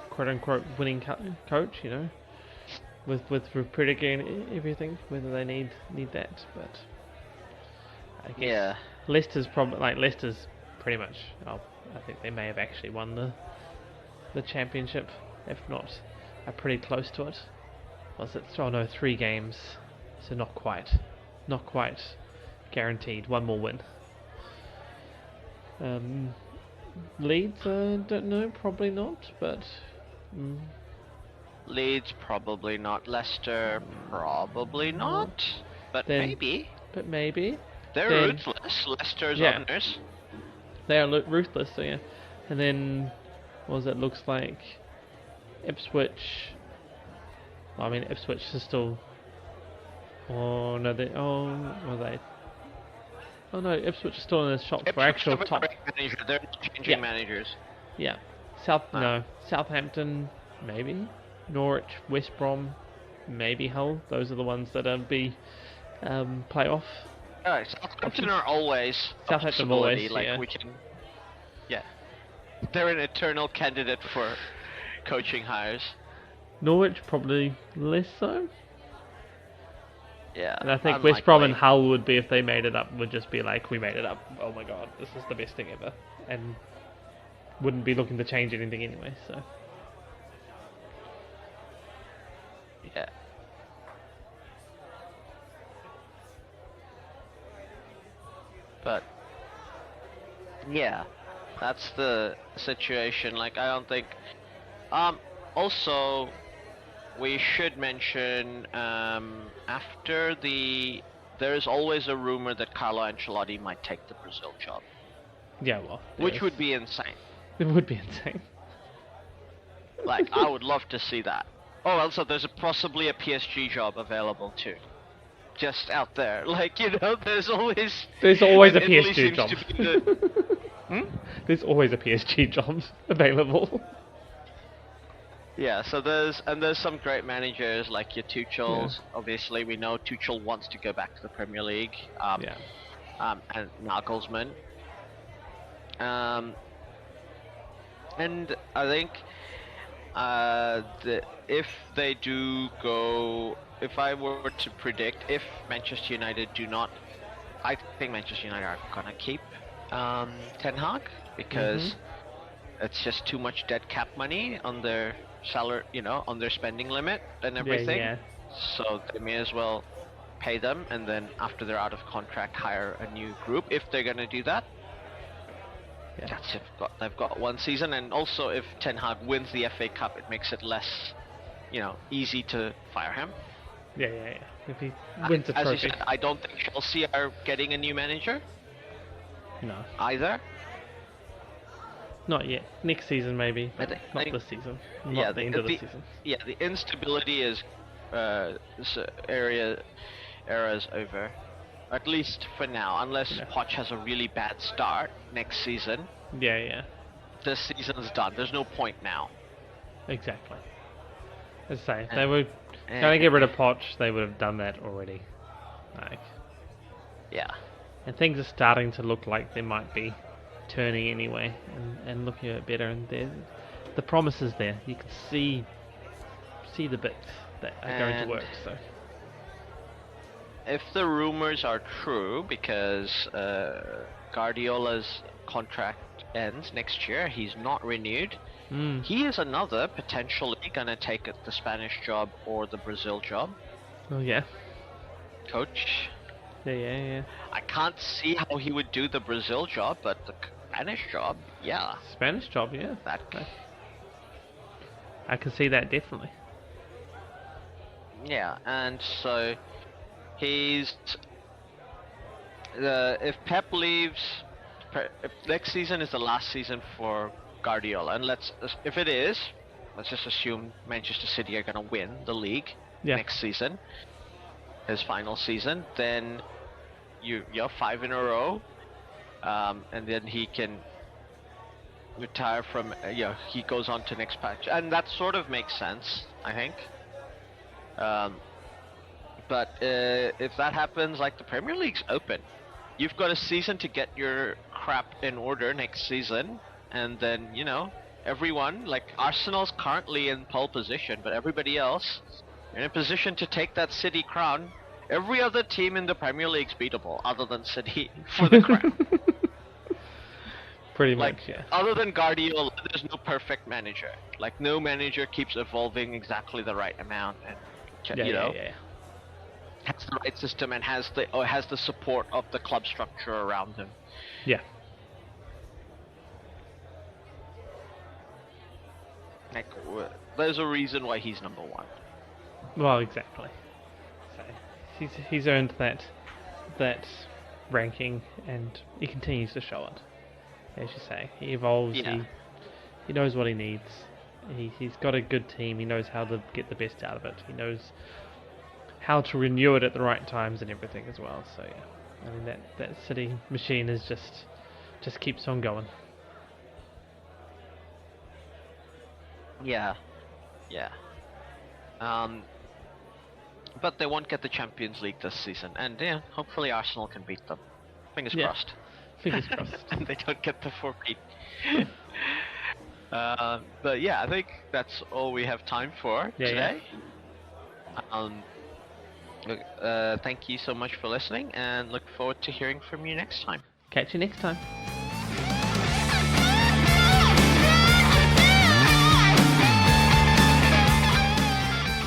quote-unquote winning coach, with Prediger and everything, whether they need that. But I guess Leicester's pretty much. I think they may have actually won the championship, if not are pretty close to it. Was it? 3 games, so not quite guaranteed. 1 more win. Leeds, don't know, probably not, but Leeds, probably not. Leicester, probably not. But maybe. They're ruthless, Leicester's owners. They are ruthless, so yeah. And then, what was it? Looks like Ipswich. Well, I mean, Ipswich is still. Oh no, they. Oh, were they? Oh no, Ipswich is still in the shop for actual top. They're changing managers. Yeah, Southampton, maybe. Norwich, West Brom, maybe Hull. Those are the ones that be playoff. Alright, Southampton are always a possibility. Like we can. Yeah, they're an eternal candidate for coaching hires. Norwich probably less so. Yeah, and I think West Brom and Hull would be, if they made it up, would just be like, we made it up. Oh my god, this is the best thing ever, and wouldn't be looking to change anything anyway. So. Yeah. But yeah, that's the situation. Like, I don't think. Also, we should mention after the. There's always a rumor that Carlo Ancelotti might take the Brazil job. Yeah, well. Which would be insane. It would be insane. Like, I would love to see that. Oh, also, there's possibly a PSG job available too. Just out there. Like, you know, there's always a PSG job. There's always a PSG job available. Yeah, so there's some great managers like your Tuchels. Yeah. Obviously, we know Tuchel wants to go back to the Premier League. And Nagelsmann. And I think if they do go, if I were to predict, if Manchester United do not, I think Manchester United are gonna keep Ten Hag because it's just too much dead cap money on their salary, you know, on their spending limit and everything. Yeah. So they may as well pay them, and then after they're out of contract, hire a new group if they're gonna do that. Yeah. That's it. They've got one season, and also if Ten Hag wins the FA Cup, it makes it less, you know, easy to fire him. Yeah. If he wins the trophy. As you said, I don't think Chelsea are getting a new manager. No. Either. Not yet. Next season, maybe. Not this season. Not the end of the season. Yeah, the instability is era's over. At least for now, unless Poch has a really bad start next season. Yeah. This season's done. There's no point now. Exactly. As I say, if they were going to get rid of Poch, they would have done that already. Like. Yeah. And things are starting to look like they might be turning anyway, and looking a bit better. And the promise is there. You can see the bits that are going to work. So. If the rumors are true, because Guardiola's contract ends next year, he's not renewed. He is another potentially gonna take the Spanish job or the Brazil job. Oh yeah. Coach. Yeah. I can't see how he would do the Brazil job, but the Spanish job, yeah. Spanish job, yeah. I can see that definitely. Yeah, and so. He's if Pep leaves, if next season is the last season for Guardiola, and if it is, let's just assume Manchester City are gonna win the league next season, his final season. Then you have 5 in a row, and then he can retire from. He goes on to next patch, and that sort of makes sense, I think. But if that happens, like, the Premier League's open. You've got a season to get your crap in order next season, and then, you know, everyone, like, Arsenal's currently in pole position, but everybody else in a position to take that City crown. Every other team in the Premier League's beatable, other than City, for the crown. Pretty much, yeah. Other than Guardiola, there's no perfect manager. Like, no manager keeps evolving exactly the right amount, and, you know. Yeah. Has the right system and has the support of the club structure around him. Yeah. Like, there's a reason why he's number 1. Well, exactly. So he's earned that ranking, and he continues to show it. As you say, he evolves. Yeah. He knows what he needs. He's got a good team. He knows how to get the best out of it. He knows how to renew it at the right times and everything as well. So yeah, I mean that City machine is just keeps on going. Yeah. But they won't get the Champions League this season, and hopefully Arsenal can beat them. Fingers crossed. Fingers crossed. And they don't get the 4-peat. But yeah, I think that's all we have time for today. Thank you so much for listening, and look forward to hearing from you next time. Catch you next time.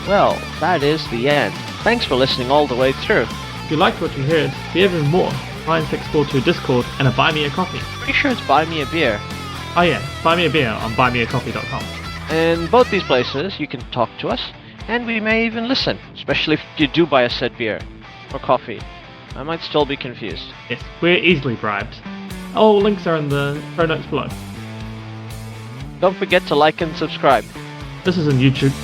Well, that is the end. Thanks for listening all the way through. If you liked what you heard, see even more. NineSixFourTwo Discord and a Buy Me a Coffee. Pretty sure it's Buy Me a Beer. Oh yeah, buy me a beer on buymeacoffee.com. In both these places, you can talk to us, and we may even listen, especially if you do buy a said beer or coffee. I might still be confused. Yes, we're easily bribed. All links are in the show notes below. Don't forget to like and subscribe. This is on YouTube.